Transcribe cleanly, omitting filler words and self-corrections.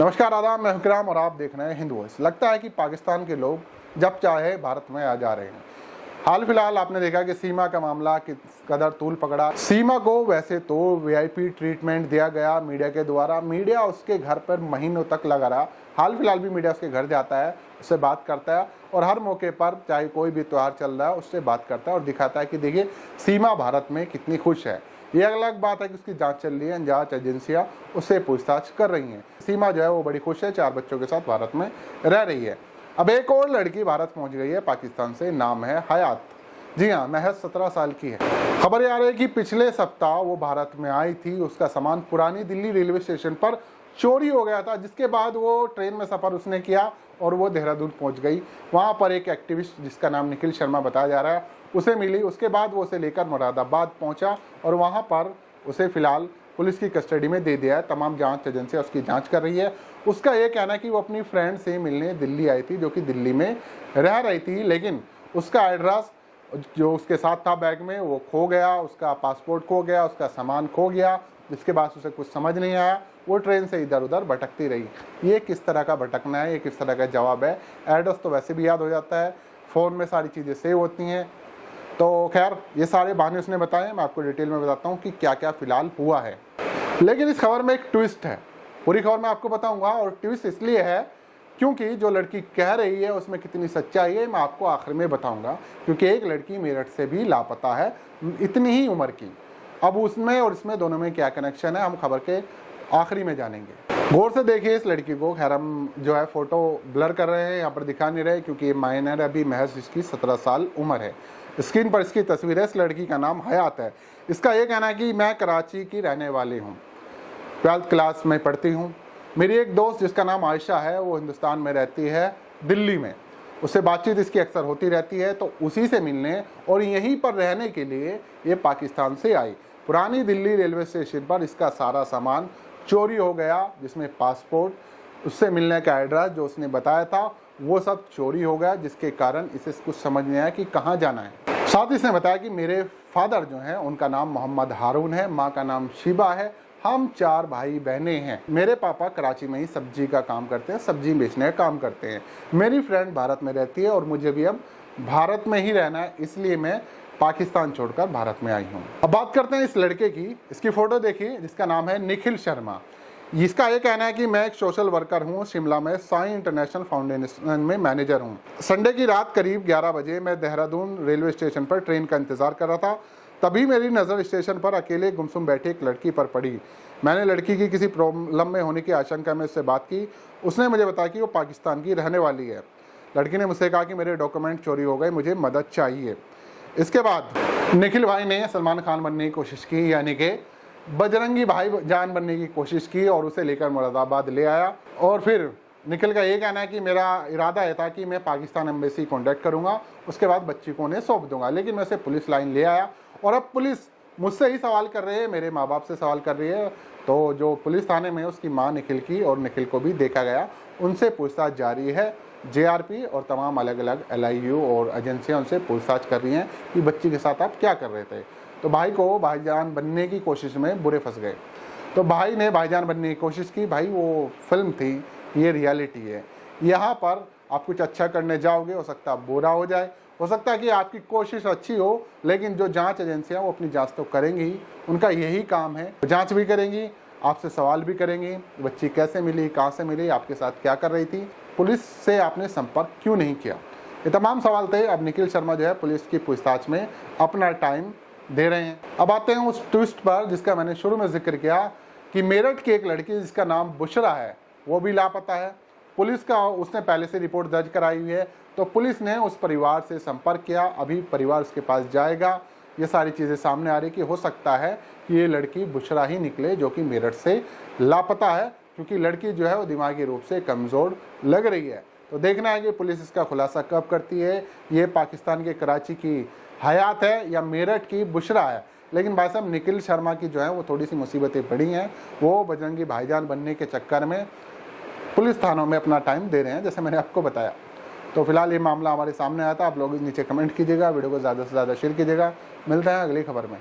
नमस्कार, आदाब, मैं विक्रम और आप देख रहे हैं हिंदू वॉइस। लगता है कि पाकिस्तान के लोग जब चाहे भारत में आ जा रहे हैं। हाल फिलहाल आपने देखा कि सीमा का मामला किस कदर तूल पकड़ा। सीमा को वैसे तो वीआईपी ट्रीटमेंट दिया गया मीडिया के द्वारा। मीडिया उसके घर पर महीनों तक लगा रहा। हाल फिलहाल भी मीडिया उसके घर जाता है, उससे बात करता है और हर मौके पर चाहे कोई भी त्यौहार चल रहा है उससे बात करता है और दिखाता है कि देखिए सीमा भारत में कितनी खुश है। ये अलग बात है कि उसकी जांच चल रही है, जांच एजेंसियां उससे पूछताछ कर रही हैं। सीमा जो है वो बड़ी खुश है, 4 बच्चों के साथ भारत में रह रही है। अब एक और लड़की भारत पहुंच गई है पाकिस्तान से, नाम है हयात। जी हाँ, महज 17 साल की है। खबर आ रही है कि पिछले सप्ताह वो भारत में आई थी। उसका सामान पुरानी दिल्ली रेलवे स्टेशन पर चोरी हो गया था, जिसके बाद वो ट्रेन में सफर उसने किया और वो देहरादून पहुंच गई। वहां पर एक एक्टिविस्ट जिसका नाम निखिल शर्मा बताया जा रहा है उसे मिली। उसके बाद वो उसे लेकर मुरादाबाद पहुंचा और वहां पर उसे फिलहाल पुलिस की कस्टडी में दे दिया है। तमाम जांच एजेंसियां उसकी जांच कर रही है। उसका ये कहना है कि वो अपनी फ्रेंड से मिलने दिल्ली आई थी, जो कि दिल्ली में रह रही थी, लेकिन उसका एड्रेस जो उसके साथ था बैग में वो खो गया, उसका पासपोर्ट खो गया, उसका सामान खो गया। जिसके बाद उसे कुछ समझ नहीं आया, वो ट्रेन से इधर उधर भटकती रही। ये किस तरह का भटकना है, ये किस तरह का जवाब है? एड्रेस तो वैसे भी याद हो जाता है, फ़ोन में सारी चीज़ें सेव होती हैं। तो खैर, ये सारे बहाने उसने बताए। मैं आपको डिटेल में बताता हूँ कि क्या क्या फिलहाल हुआ है। लेकिन इस खबर में एक ट्विस्ट है। पूरी खबर मैं आपको बताऊंगा और ट्विस्ट इसलिए है क्योंकि जो लड़की कह रही है उसमें कितनी सच्चाई है मैं आपको आखिर में बताऊंगा। क्योंकि एक लड़की मेरठ से भी लापता है, इतनी ही उम्र की। अब उसमें और इसमें दोनों में क्या कनेक्शन है, हम खबर के आखिरी में जानेंगे। गौर से देखिए इस लड़की को। खैर, हम जो है फोटो ब्लर कर रहे हैं, यहाँ पर दिखा नहीं रहे क्योंकि ये माइनर, अभी महज इसकी 17 साल उम्र है। स्क्रीन पर इसकी तस्वीर है। इस लड़की का नाम हयात है। इसका ये कहना है कि मैं कराची की रहने वाली हूँ, 12th क्लास में पढ़ती हूँ। मेरी एक दोस्त जिसका नाम आयशा है वो हिंदुस्तान में रहती है, दिल्ली में। उससे बातचीत इसकी अक्सर होती रहती है, तो उसी से मिलने और यहीं पर रहने के लिए ये पाकिस्तान से आई। पुरानी दिल्ली रेलवे स्टेशन पर इसका सारा सामान चोरी हो गया, जिसमें पासपोर्ट, उससे मिलने का एड्रेस जो उसने बताया था वो सब चोरी हो गया, जिसके कारण इसे कुछ समझ नहीं आया कि कहाँ जाना है। साथ ही इसने बताया कि मेरे फादर जो हैं उनका नाम मोहम्मद हारून है, माँ का नाम शिबा है, हम 4 भाई बहनें हैं। मेरे पापा कराची में ही सब्जी का काम करते हैं, सब्जी बेचने का काम करते हैं। मेरी फ्रेंड भारत में रहती है और मुझे भी अब भारत में ही रहना है, इसलिए मैं पाकिस्तान छोड़कर भारत में आई हूँ। अब बात करते हैं इस लड़के की। इसकी फोटो देखिए, जिसका नाम है निखिल शर्मा। इसका ये कहना है कि मैं एक सोशल वर्कर हूँ, शिमला में साई इंटरनेशनल फाउंडेशन में मैनेजर हूँ। संडे की रात करीब 11 बजे मैं देहरादून रेलवे स्टेशन पर ट्रेन का इंतजार कर रहा था। तभी मेरी नज़र स्टेशन पर अकेले गुमसुम बैठी एक लड़की पर पड़ी। मैंने लड़की की किसी प्रॉब्लम में होने की आशंका में उससे बात की। उसने मुझे बताया कि वो पाकिस्तान की रहने वाली है। लड़की ने मुझसे कहा कि मेरे डॉक्यूमेंट चोरी हो गए, मुझे मदद चाहिए। इसके बाद निखिल भाई ने सलमान खान बनने की कोशिश की, यानी कि बजरंगी भाई जान बनने की कोशिश की और उसे लेकर मुरादाबाद ले आया। और फिर निखिल का ये कहना है कि मेरा इरादा ये था कि मैं पाकिस्तान एम्बेसी कॉन्टैक्ट करूंगा, उसके बाद बच्ची को उन्हें सौंप दूंगा। लेकिन मैं उसे पुलिस लाइन ले आया और अब पुलिस मुझसे ही सवाल कर रही है, मेरे माँ बाप से सवाल कर रही है। तो जो पुलिस थाने में उसकी माँ निखिल की और निखिल को भी देखा गया, उनसे पूछताछ जारी है। जेआरपी और तमाम अलग अलग एलआईयू और एजेंसियां उनसे पूछताछ कर रही हैं कि बच्ची के साथ आप क्या कर रहे थे। तो भाई को भाईजान बनने की कोशिश में बुरे फंस गए। तो भाई ने भाईजान बनने की कोशिश की। भाई वो फिल्म थी, ये रियलिटी है। यहाँ पर आप कुछ अच्छा करने जाओगे, हो सकता है बुरा हो जाए, हो सकता है कि आपकी कोशिश अच्छी हो, लेकिन जो जांच एजेंसियां वो अपनी जांच तो करेंगी ही, उनका यही काम है। जांच भी करेंगी, आपसे सवाल भी करेंगी, बच्ची कैसे मिली, कहाँ से मिली, आपके साथ क्या कर रही थी, पुलिस से आपने संपर्क क्यों नहीं किया। ये तमाम सवाल थे। अब निखिल शर्मा जो है पुलिस की पूछताछ में अपना टाइम दे रहे हैं। अब आते हैं उस ट्विस्ट पर जिसका मैंने शुरू में जिक्र किया कि मेरठ की एक लड़की जिसका नाम बुशरा है वो भी लापता है। पुलिस का उसने पहले से रिपोर्ट दर्ज कराई हुई है, तो पुलिस ने उस परिवार से संपर्क किया। अभी परिवार उसके पास जाएगा। ये सारी चीज़ें सामने आ रही कि हो सकता है कि ये लड़की बुशरा ही निकले जो कि मेरठ से लापता है, क्योंकि लड़की जो है वो दिमागी रूप से कमज़ोर लग रही है। तो देखना है कि पुलिस इसका खुलासा कब करती है। ये पाकिस्तान के कराची की हयात है या मेरठ की बुशरा है। लेकिन भाई साहब, निखिल शर्मा की जो है वो थोड़ी सी मुसीबतें पड़ी हैं। वो बजरंगी भाईजान बनने के चक्कर में पुलिस थानों में अपना टाइम दे रहे हैं, जैसे मैंने आपको बताया। तो फिलहाल ये मामला हमारे सामने आया था। आप लोग नीचे कमेंट कीजिएगा, वीडियो को ज़्यादा से ज़्यादा शेयर कीजिएगा। मिलते हैं अगली खबर में।